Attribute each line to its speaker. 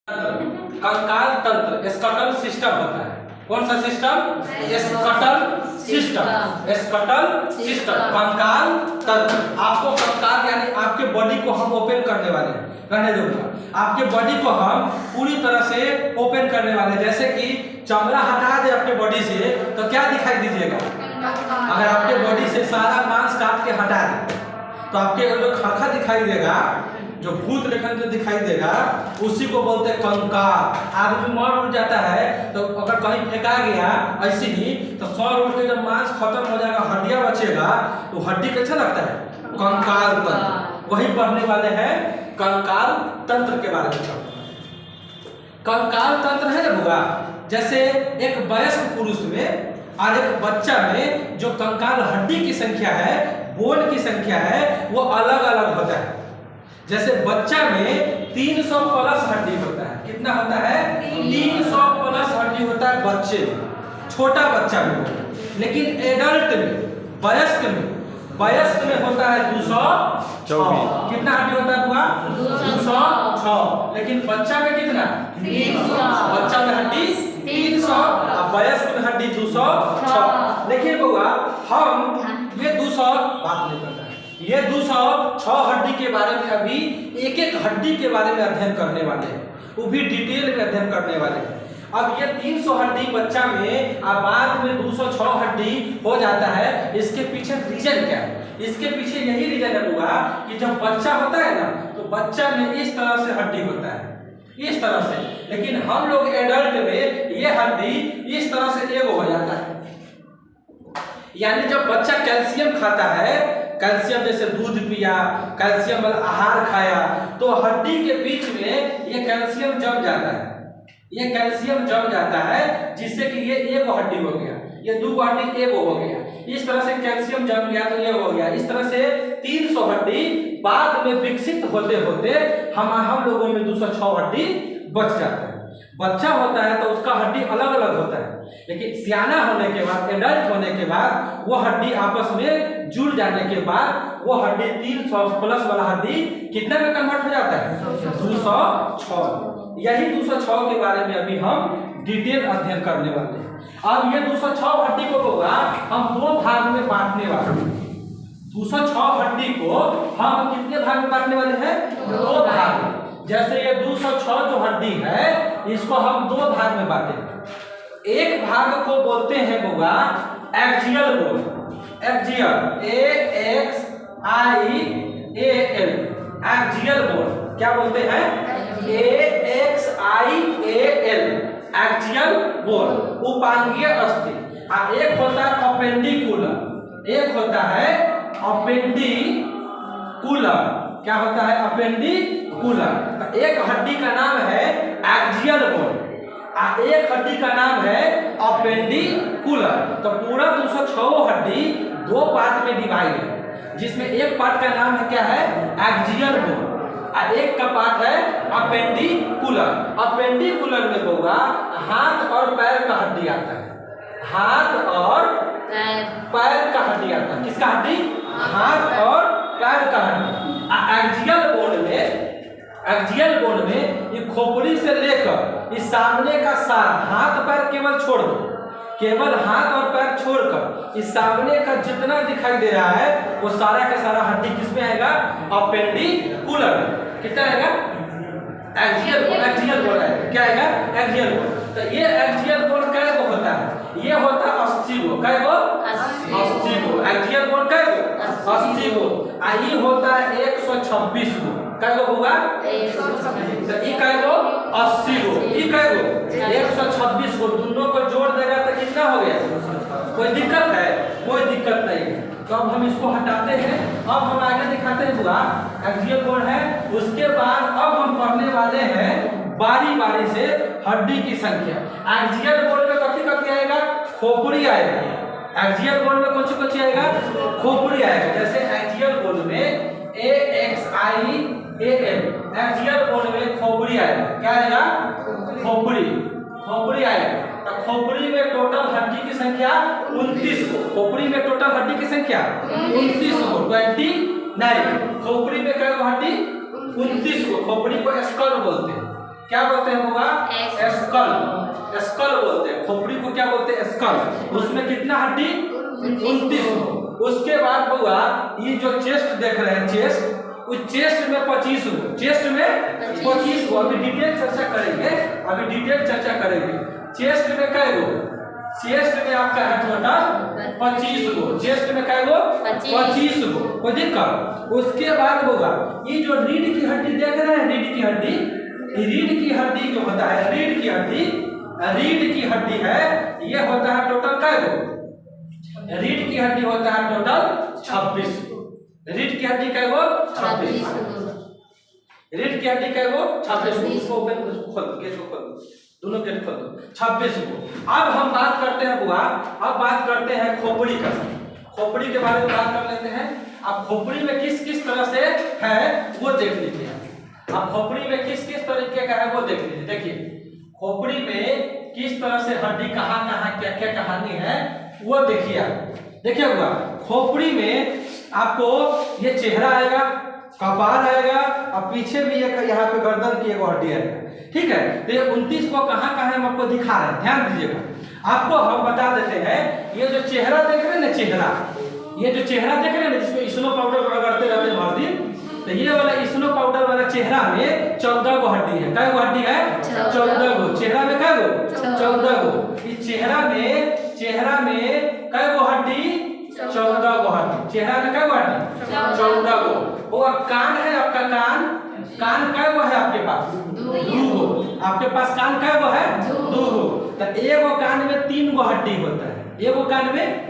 Speaker 1: कंकाल तंत्र scuttle system होता है। कौन सा system? Scuttle system. Scuttle system कंकाल तंत्र। आपको कंकाल यानी आपके बॉडी को हम ओपन करने वाले हैं, रहने दूंगा। आपके बॉडी को हम पूरी तरह से ओपन करने वाले हैं। जैसे कि चमड़ा हटा दे आपके बॉडी से तो क्या दिखाई दीजिएगा? अगर आपके बॉडी से सारा मांस काट के हटा दे तो आपके जो खाखा दिखाई देगा, जो भूत लेखन जो दिखाई देगा, उसी को बोलते हैं कंकाल। आदमी मर उड़ जाता है तो अगर कहीं फेंका गया ऐसे ही तो सौर उड़ के जब मांस खत्म हो जाएगा, हड्डियां बचेगा तो हड्डी कैसा लगता है? कंकाल तंत्र। वही पढ़ने वाले हैं कंकाल तंत्र के बारे में। कंकाल तंत्र है ना बुआ, जैसे एक वयस्क पुरुष में और एक बच्चा में जो कंकाल हड्डी की संख्या है, बोन की संख्या है, वो अलग अलग होता है। जैसे बच्चा में 300 प्लस हड्डी होता है। कितना होता है? 300 प्लस हड्डी होता है बच्चे में, छोटा बच्चा में। लेकिन एडल्ट में, वयस्क में होता है 224। कितना हड्डी होता है बुआ? 206। लेकिन बच्चा में कितना? 300। बच्चा में हड्डी 300 और वयस्क में हड्डी 206। लेकिन बुआ हम ये 200 बात नहीं करता है, ये 206 हड्डी के बारे में अभी एक एक हड्डी के बारे में अध्ययन करने वाले हैं, वो भी डिटेल में अध्ययन करने वाले हैं। अब ये 300 हड्डी बच्चा में और बाद में 206 हड्डी हो जाता है। इसके पीछे रीजन क्या है? इसके पीछे यही रीजन है हुआ कि जब बच्चा होता है ना तो बच्चा में इस तरह से हड्डी होता है, इस तरह से। लेकिन हम लोग एडल्ट में ये हड्डी इस तरह से एक हो जाता है। यानी जब बच्चा कैल्शियम खाता है, कैल्शियम जैसे दूध पिया, कैल्शियम वाला आहार खाया, तो हड्डी के बीच में ये कैल्शियम जम जाता है। ये कैल्शियम जम जाता है जिससे कि ये एक हड्डी हो गया, ये दो हड्डी एक हो गया। इस तरह से कैल्शियम जम गया तो ये हो गया। इस तरह से 300 हड्डी बाद में विकसित होते होते हम लोगों में 206 हड्डी बच जाता है। बच्चा होता है तो उसका हड्डी अलग अलग होता है, लेकिन सियाना होने के बाद, एडल्ट होने के बाद वो हड्डी आपस में जुड़ जाने के बाद वो हड्डी 300 प्लस वाला हड्डी कितने में कन्वर्ट हो जाता है? 206। यही 206 के बारे में अभी हम डिटेल अध्ययन करने वाले हैं। अब ये 206 हड्डी को होगा हम दो भाग में बांटने वाले हैं। 206 हड्डी को हम कितने भाग में बांटने वाले हैं? दो भाग में। जैसे ये 206 जो हड्डी है इसको हम दो भाग में बांटेंगे। एक भाग को बोलते हैं होगा axial bone, axial AXIAL, axial bone. क्या बोलते हैं? AXIAL, एक्सियल बोन, उपांगीय अस्थि। एक होता है अपेंडिकुलर, एक होता है अपेंडिकुलर। क्या होता है? अपेंडिकुलर। तो एक हड्डी का नाम है एक्सियल बोन, एक हड्डी का नाम है अपेंडिकुलर। तो पूरा 206 हड्डी दो पार्ट में डिवाइड है, जिसमें एक पार्ट का नाम है क्या है? एक्सियल बोन, और एक का पार्ट है अपेंडिकुलर। अपेंडिकुलर में होगा हाथ और पैर का हड्डी आता है, हाथ और पैर का हड्डी आता है। किसका हड्डी? हाथ और पैर का हड्डी। एक्सियल बोन में ये खोपड़ी से लेकर इस सामने का सारा, हाथ पैर केवल छोड़ दो, केवल हाथ और पैर छोड़कर इस सामने का जितना दिखाई दे रहा है वो सारा का सारा हड्डी किसमें आएगा? अपेंडिकुलर। कितना आएगा? Axial bone. एक्सियल बोन आएगा। क्या आएगा? Axial bone. तो ये एक्सियल बोन कै गो होता है? ये होता है 80 गो। कै गो? 80 गो। एक्सियल बोन कै गो? 80 गो। आ ये होता है 126 गो। कै गो होगा? 126। तो ये कै गो? 80 गो। ये कै गो? 126 गो। दोनों को जोड़ देगा तो कितना हो गया? कोई दिक्कत है? कोई दिक्कत नहीं है। तो अब हम इसको हटाते हैं। अब हम आगे दिखाते हैं हुआ एक्सियल बोन है। उसके बाद अब हम पढ़ने वाले हैं बारी बारी से हड्डी की संख्या। एक्सियल बोन में कथी आएगा? खोपड़ी आएगा। एक्सियल बोन में कौन सी आएगा? खोपड़ी आएगा। जैसे एक्सियल बोन में AXIAL, एक्सियल बोन में खोपड़ी आएगा। क्या आएगा? खोपड़ी आएगा। तो खोपड़ी में टोटल हड्डी की संख्या 29 को। खोपड़ी में टोटल हड्डी की संख्या 29 को, 29। खोपड़ी में क्या हड्डी? 29 को। खोपड़ी को स्कल बोलते हैं। क्या बोलते हैं होगा? स्कल, स्कल बोलते हैं। खोपड़ी को क्या बोलते हैं? स्कल। उसमें कितना हड्डी? 29 गो। उसके बाद होगा ये जो चेस्ट देख रहे हैं, चेस्ट, उस चेस्ट में 25 गो, चेस्ट में 25 गो। अभी डिटेल चर्चा करेंगे, अभी डिटेल चर्चा करेंगे। चेस्ट में कै गो? चेस्ट में आपका है टोटल 25 गो। चेस्ट में कै गो? 25 गो। कोई दिक्कत? उसके बाद होगा ये जो रीढ़ की हड्डी देख रहे हैं, रीढ़ की हड्डी, रीढ़ की हड्डी जो होता है, रीढ़ की हड्डी, रीढ़ की हड्डी है, ये होता है टोटल कै गो? रीढ़ की हड्डी होता है टोटल 26 गो। रीढ़ की हड्डी कै गो? 26 गो। रीढ़ की हड्डी कै गो? 26 गो। इसको ओपन, खोल दो, गेट को खोल दो, दोनों गेट खोल दो। 26 गो। अब हम बात करते हैं बुआ, अब बात करते हैं खोपड़ी का। खोपड़ी के बारे में बात कर लेते हैं। अब खोपड़ी में किस किस तरह से है वो देख लीजिए। अब खोपड़ी में किस किस तरीके का है वो देख लीजिए। देखिए खोपड़ी में किस तरह से हड्डी कहाँ कहाँ क्या क्या कहानी है वो देखिए। देखिए बुआ, खोपड़ी में आपको ये चेहरा आएगा, कपार आएगा और पीछे भी एक यहाँ पे गर्दन की एक हड्डी आएगा। ठीक है, तो ये 29 को कहाँ कहाँ हम आपको दिखा रहे हैं, ध्यान दीजिएगा। आपको हम बता देते हैं, ये जो चेहरा देख रहे हैं ना, चेहरा, ये जो चेहरा देख रहे हैं ना, जिसमें स्नो पाउडर रगड़ते रहते हैं हर दिन, तो ये वाला स्नो पाउडर वाला चेहरा में 14 गो हड्डी है। कै गो हड्डी है? 14 गो। चेहरा में कै गो? 14 गो। इस चेहरा में कै गो हड्डी? 14 गो हड्डी। चेहरा में कै गो हड्डी? 14 गो। वो कान है आपका, कान, कान कै गो है आपके पास? 2 गो। आपके पास कान कै गो है? 2 गो। तो एगो कान में 3 गो हड्डी होता है, एगो कान में